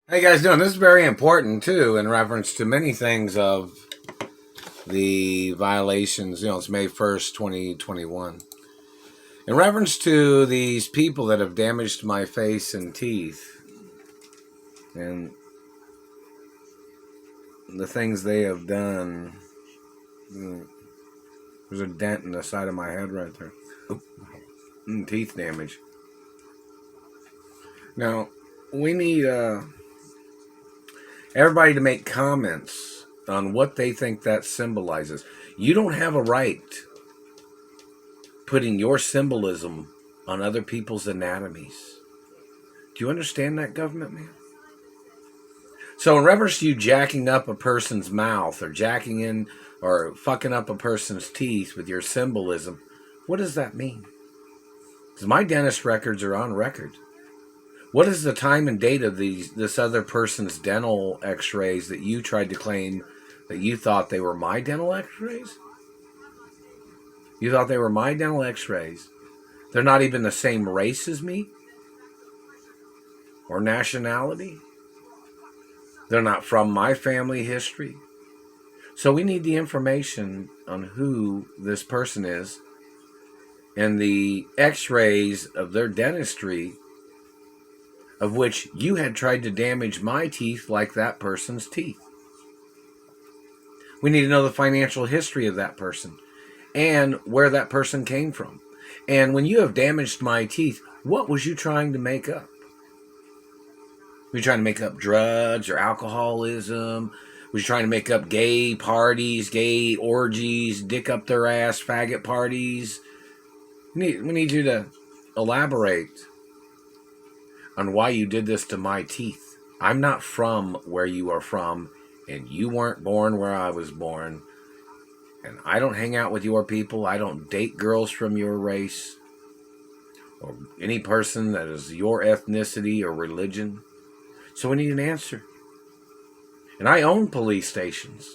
How you guys doing? This is very important too, in reference to many things of the violations. It's May 1st, 2021. In reference to these people that have damaged my face and teeth, and the things they have done. There's a dent in the side of my head right there. Teeth damage. Now, we need everybody to make comments on what they think that symbolizes. You don't have a right putting your symbolism on other people's anatomies. Do you understand that, government man? So in reference to you jacking up a person's mouth or jacking in or fucking up a person's teeth with your symbolism, what does that mean? Because my dentist records are on record. What is the time and date of this other person's dental x-rays that you tried to claim that you thought they were my dental x-rays? You thought they were my dental x-rays. They're not even the same race as me or nationality. They're not from my family history. So we need the information on who this person is and the x-rays of their dentistry, of which you had tried to damage my teeth like that person's teeth. We need to know the financial history of that person and where that person came from. And when you have damaged my teeth, what was you trying to make up? Were you trying to make up drugs or alcoholism? Was you trying to make up gay parties, gay orgies, dick up their ass, faggot parties? We need you to elaborate on why you did this to my teeth. I'm not from where you are from, and you weren't born where I was born. And I don't hang out with your people. I don't date girls from your race or any person that is your ethnicity or religion. So we need an answer. And I own police stations.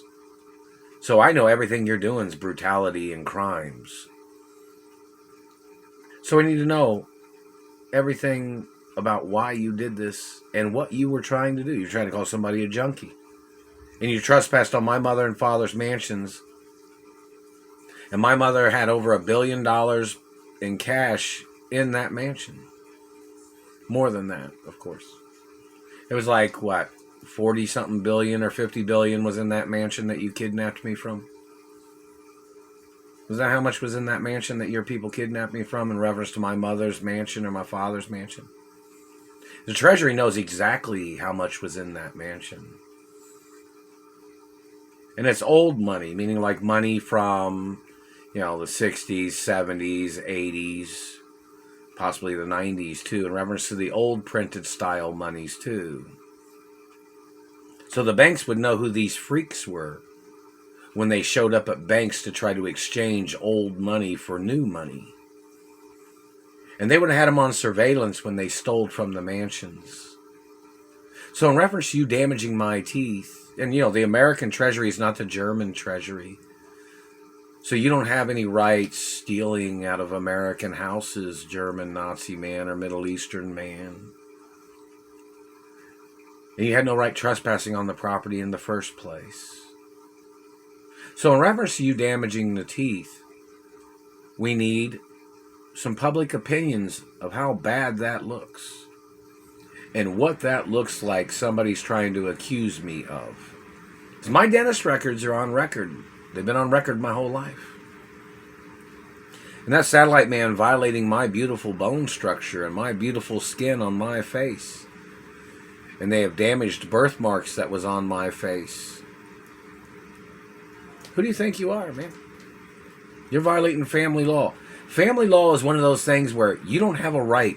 So I know everything you're doing is brutality and crimes. So we need to know everything about why you did this and what you were trying to do. You're trying to call somebody a junkie. And you trespassed on my mother and father's mansions. And my mother had over $1 billion in cash in that mansion. More than that, of course. It was like, what, 40-something billion or 50 billion was in that mansion that you kidnapped me from? Was that how much was in that mansion that your people kidnapped me from in reference to my mother's mansion or my father's mansion? The Treasury knows exactly how much was in that mansion. And it's old money, meaning like money from, the 60s, 70s, 80s, possibly the 90s too, in reference to the old printed style monies too. So the banks would know who these freaks were when they showed up at banks to try to exchange old money for new money. And they would have had them on surveillance when they stole from the mansions. So in reference to you damaging my teeth, and the American Treasury is not the German Treasury. So you don't have any rights stealing out of American houses, German Nazi man or Middle Eastern man. And you had no right trespassing on the property in the first place. So in reference to you damaging the teeth, we need some public opinions of how bad that looks. And what that looks like somebody's trying to accuse me of. Because my dentist records are on record. They've been on record my whole life. And that satellite man violating my beautiful bone structure and my beautiful skin on my face. And they have damaged birthmarks that was on my face. Who do you think you are, man? You're violating family law. Family law is one of those things where you don't have a right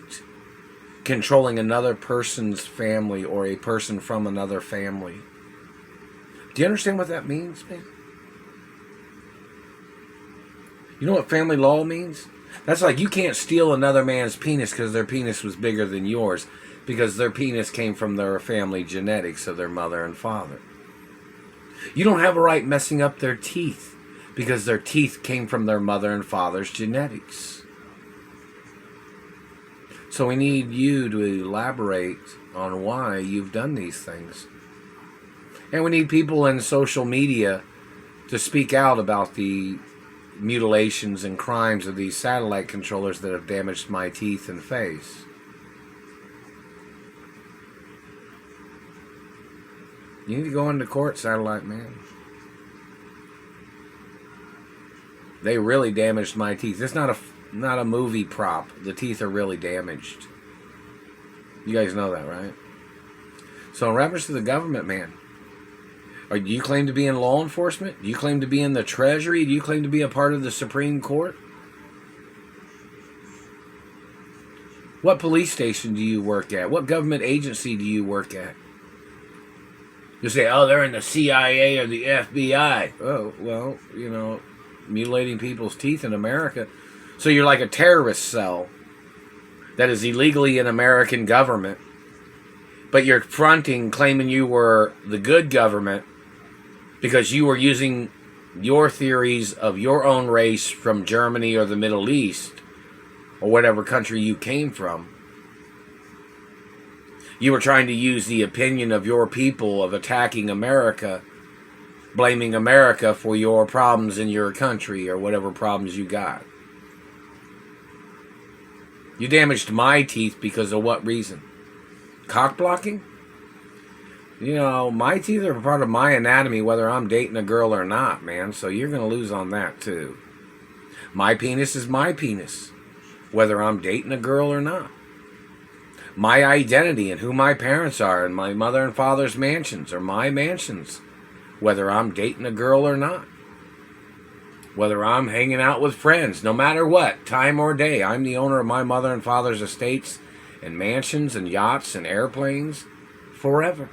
controlling another person's family or a person from another family. Do you understand what that means, man? You know what family law means? That's like you can't steal another man's penis because their penis was bigger than yours, because their penis came from their family genetics of their mother and father. You don't have a right messing up their teeth because their teeth came from their mother and father's genetics. So we need you to elaborate on why you've done these things. And we need people in social media to speak out about the mutilations and crimes of these satellite controllers that have damaged my teeth and face. You need to go into court, Satellite Man. They really damaged my teeth. It's not a movie prop. The teeth are really damaged. You guys know that, right? So in reference to the government, man, do you claim to be in law enforcement? Do you claim to be in the Treasury? Do you claim to be a part of the Supreme Court? What police station do you work at? What government agency do you work at? You say, oh, they're in the CIA or the FBI. Oh, well, you know, mutilating people's teeth in America. So you're like a terrorist cell that is illegally in American government, but you're fronting, claiming you were the good government because you were using your theories of your own race from Germany or the Middle East or whatever country you came from. You were trying to use the opinion of your people of attacking America, blaming America for your problems in your country or whatever problems you got. You damaged my teeth because of what reason? Cock blocking? You know, my teeth are part of my anatomy whether I'm dating a girl or not, man. So you're going to lose on that too. My penis is my penis, whether I'm dating a girl or not. My identity and who my parents are and my mother and father's mansions are my mansions, whether I'm dating a girl or not. Whether I'm hanging out with friends, no matter what, time or day, I'm the owner of my mother and father's estates and mansions and yachts and airplanes forever.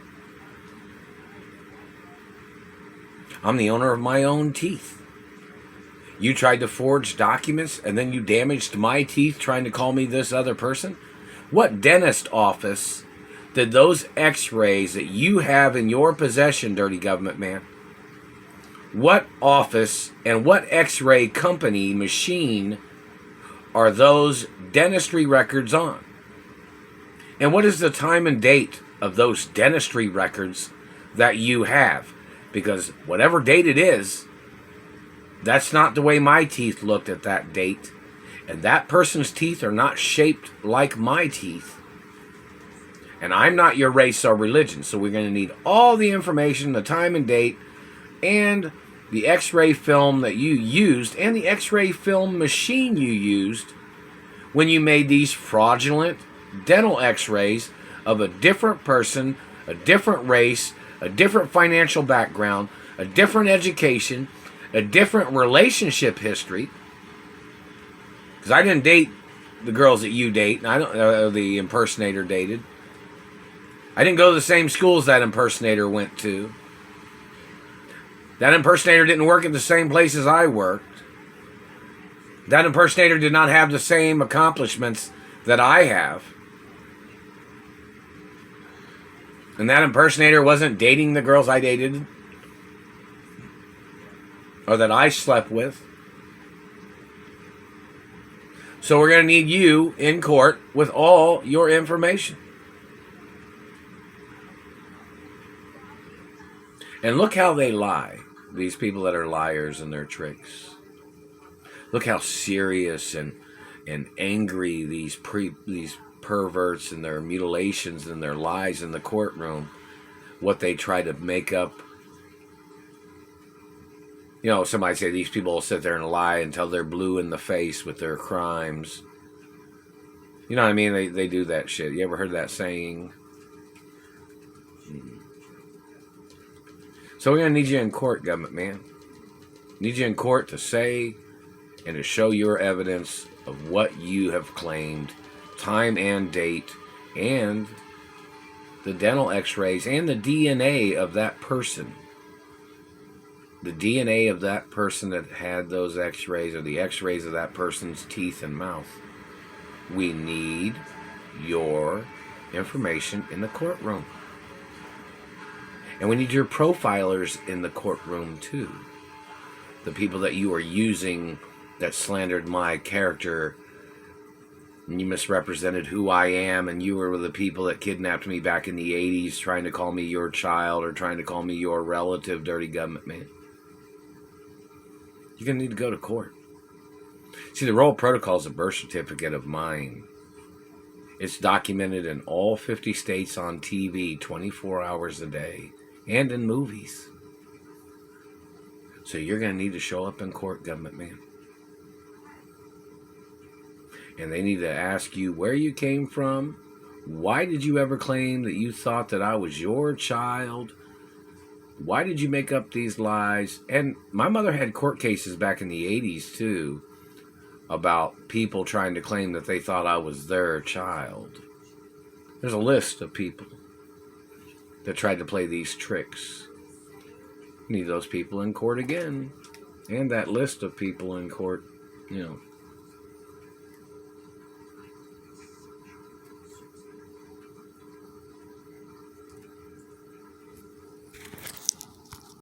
I'm the owner of my own teeth. You tried to forge documents and then you damaged my teeth trying to call me this other person? What dentist office did those x-rays that you have in your possession, dirty government man? What office and what x-ray company machine are those dentistry records on? And what is the time and date of those dentistry records that you have? Because whatever date it is, that's not the way my teeth looked at that date. And that person's teeth are not shaped like my teeth. And I'm not your race or religion. So we're going to need all the information, the time and date, and the x-ray film that you used, and the x-ray film machine you used when you made these fraudulent dental x-rays of a different person, a different race, a different financial background, a different education, a different relationship history. Because I didn't date the girls that you date, and I don't the impersonator dated. I didn't go to the same schools that impersonator went to. That impersonator didn't work at the same places I worked. That impersonator did not have the same accomplishments that I have. And that impersonator wasn't dating the girls I dated or that I slept with. So we're going to need you in court with all your information. And look how they lie, these people that are liars and their tricks. Look how serious and angry these perverts and their mutilations and their lies in the courtroom, what they try to make up. You know, somebody say these people will sit there and lie until they're blue in the face with their crimes. You know what I mean? They do that shit. You ever heard that saying? So we're going to need you in court, government man. Need you in court to say and to show your evidence of what you have claimed, time and date, and the dental x-rays and the DNA of that person. The DNA of that person that had those x-rays, or the x-rays of that person's teeth and mouth. We need your information in the courtroom. And we need your profilers in the courtroom too. The people that you are using that slandered my character And you misrepresented who I am, and you were the people that kidnapped me back in the 80s trying to call me your child or trying to call me your relative, dirty government man. You're going to need to go to court. See, the Royal Protocol is a birth certificate of mine. It's documented in all 50 states on TV 24 hours a day and in movies. So you're going to need to show up in court, government man. And they need to ask you where you came from. Why did you ever claim that you thought that I was your child? Why did you make up these lies? And my mother had court cases back in the 80s too about people trying to claim that they thought I was their child. There's a list of people that tried to play these tricks. Need those people in court again. And that list of people in court,